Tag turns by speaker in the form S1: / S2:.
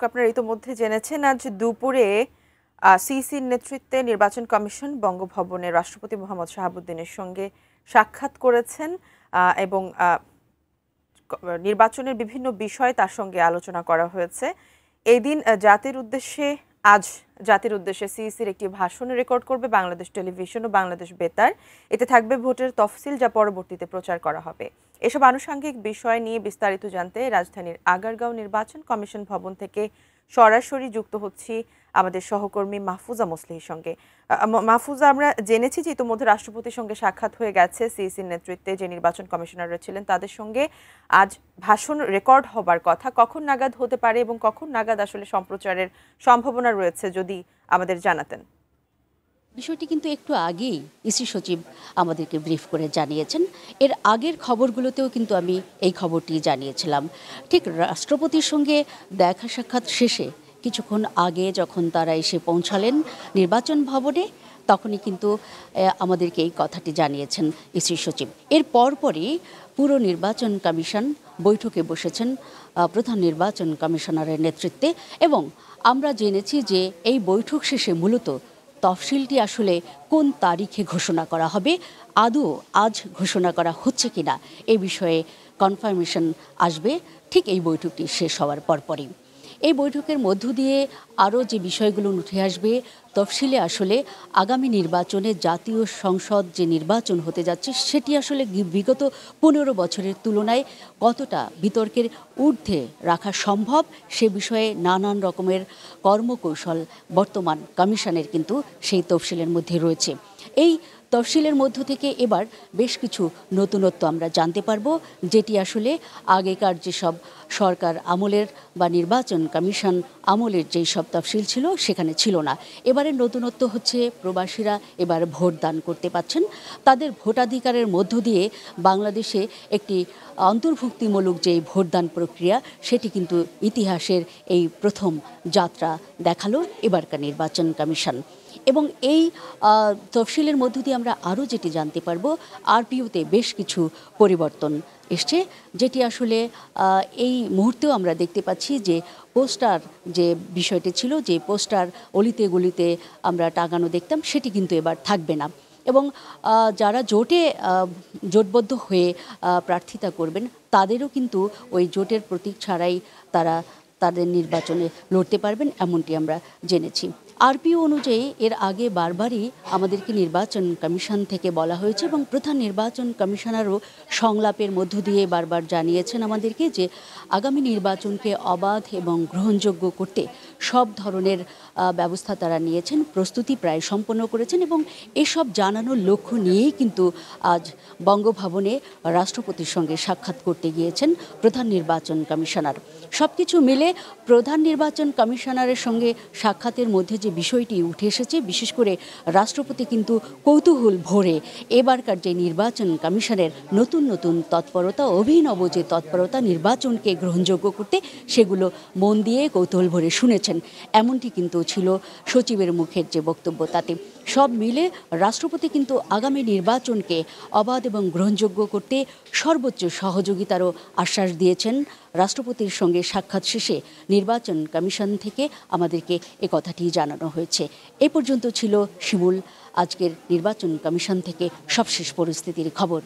S1: আপনারা ইতোমধ্যে জেনেছেন আজ দুপুরে সিইসির নেতৃত্বে নির্বাচন কমিশন বঙ্গভবনে রাষ্ট্রপতি মোহাম্মদ শাহাবুদ্দিনের সঙ্গে সাক্ষাৎ করেছেন এবং নির্বাচনের বিভিন্ন বিষয় তার সঙ্গে আলোচনা করা হয়েছে। এই দিন আজ জাতির উদ্দেশ্যে সিইসির একটি ভাষণ রেকর্ড করবে বাংলাদেশ টেলিভিশন ও বাংলাদেশ বেতার। এতে থাকবে ভোটের তফসিল, যা পরবর্তীতে প্রচার করা হবে। এসব আনুষঙ্গিক বিষয় নিয়ে বিস্তারিত জানতে রাজধানীর আগারগাঁও নির্বাচন কমিশন ভবন থেকে সরাসরি যুক্ত হচ্ছি আমাদের সহকর্মী মাহফুজা মুসলিহর সঙ্গে। মাহফুজা, আমরা জেনেছি যে ইতিমধ্যে রাষ্ট্রপতির সঙ্গে সাক্ষাৎ হয়ে গেছে সিইসির নেতৃত্বে যে নির্বাচন কমিশনাররা ছিলেন তাদের সঙ্গে। আজ ভাষণ রেকর্ড হবার কথা, কখন নাগাদ হতে পারে এবং কখন নাগাদ আসলে সম্প্রচারের সম্ভাবনা রয়েছে যদি আমাদের জানাতেন।
S2: বিষয়টি কিন্তু একটু আগেই ইসি সচিব আমাদেরকে ব্রিফ করে জানিয়েছেন। এর আগের খবরগুলোতেও কিন্তু আমি এই খবরটি জানিয়েছিলাম। ঠিক রাষ্ট্রপতির সঙ্গে দেখা সাক্ষাৎ শেষে কিছুক্ষণ আগে যখন তারা এসে পৌঁছালেন নির্বাচন ভবনে, তখনই কিন্তু আমাদেরকে এই কথাটি জানিয়েছেন ইসি সচিব। এর পরপরই পুরো নির্বাচন কমিশন বৈঠকে বসেছেন প্রধান নির্বাচন কমিশনারের নেতৃত্বে, এবং আমরা জেনেছি যে এই বৈঠক শেষে মূলত তফসিলটি আসলে কোন তারিখে ঘোষণা করা হবে, আদৌ আজ ঘোষণা করা হচ্ছে কিনা এই বিষয়ে কনফার্মেশন আসবে ঠিক এই বৈঠকটি শেষ হওয়ার পরপরই। এই বৈঠকের মধ্য দিয়ে আরও যে বিষয়গুলো উঠে আসবে তফসিলে, আসলে আগামী নির্বাচনে জাতীয় সংসদ যে নির্বাচন হতে যাচ্ছে সেটি আসলে বিগত 15 বছরের তুলনায় কতটা বিতর্কের ঊর্ধ্বে রাখা সম্ভব সে বিষয়ে নানান রকমের কর্মকৌশল বর্তমান কমিশনের কিন্তু সেই তফসিলের মধ্যে রয়েছে। এই তফসিলের মধ্য থেকে এবার বেশ কিছু নতুনত্ব আমরা জানতে পারবো, যেটি আসলে আগেকার যেসব সরকার আমলের বা নির্বাচন কমিশন আমলের যেই সব তফসিল ছিল সেখানে ছিল না। এবারের নতুনত্ব হচ্ছে প্রবাসীরা এবার ভোট দান করতে পাচ্ছেন। তাদের ভোটাধিকারের মধ্য দিয়ে বাংলাদেশে একটি অন্তর্ভুক্তিমূলক যেই ভোটদান প্রক্রিয়া সেটি কিন্তু ইতিহাসের এই প্রথম যাত্রা দেখালো এবারকার নির্বাচন কমিশন। এবং এই তফসিলের মধ্য দিয়ে আমরা আরও যেটি জানতে পারবো, আরপিওতে বেশ কিছু পরিবর্তন এসছে, যেটি আসলে এই মুহূর্তেও আমরা দেখতে পাচ্ছি যে পোস্টার যে বিষয়টি ছিল, যে পোস্টার অলিতে গলিতে আমরা টাঙানো দেখতাম, সেটি কিন্তু এবার থাকবে না। এবং যারা জোটবদ্ধ হয়ে প্রার্থিতা করবেন তাদেরও কিন্তু ওই জোটের প্রতীক ছাড়াই তারা তাদের নির্বাচনে লড়তে পারবেন, এমনটি আমরা জেনেছি। আরপিও অনুযায়ী এর আগে বারবারই আমাদেরকে নির্বাচন কমিশন থেকে বলা হয়েছে এবং প্রধান নির্বাচন কমিশনারও সংলাপের মধ্য দিয়ে বারবার জানিয়েছেন আমাদেরকে যে আগামী নির্বাচনকে অবাধ এবং গ্রহণযোগ্য করতে সব ধরনের ব্যবস্থা তারা নিয়েছেন, প্রস্তুতি প্রায় সম্পন্ন করেছেন, এবং এসব জানানোর লক্ষ্য নিয়েই কিন্তু আজ বঙ্গভবনে রাষ্ট্রপতির সঙ্গে সাক্ষাৎ করতে গিয়েছেন প্রধান নির্বাচন কমিশনার। সব কিছু মিলে প্রধান নির্বাচন কমিশনারের সঙ্গে সাক্ষাতের মধ্যে যে বিষয়টি উঠে এসেছে, বিশেষ করে রাষ্ট্রপতি কিন্তু কৌতূহল ভরে এবারকার যে নির্বাচন কমিশনের নতুন নতুন তৎপরতা, অভিনব যে তৎপরতা নির্বাচনকে গ্রহণযোগ্য করতে, সেগুলো মন দিয়ে কৌতূহল ভরে শুনেছেন, এমনটি কিন্তু ছিল সচিবের মুখের যে বক্তব্য। তাতে সব মিলে রাষ্ট্রপতি কিন্তু আগামী নির্বাচনকে অবাধ এবং গ্রহণযোগ্য করতে সর্বোচ্চ সহযোগিতারও আশ্বাস দিয়েছেন। রাষ্ট্রপতির সঙ্গে সাক্ষাৎ শেষে নির্বাচন কমিশন থেকে আমাদেরকে এ কথাটি জানানো হয়েছে। এ পর্যন্ত ছিল শিমুল আজকের নির্বাচন কমিশন থেকে সবশেষ পরিস্থিতির খবর।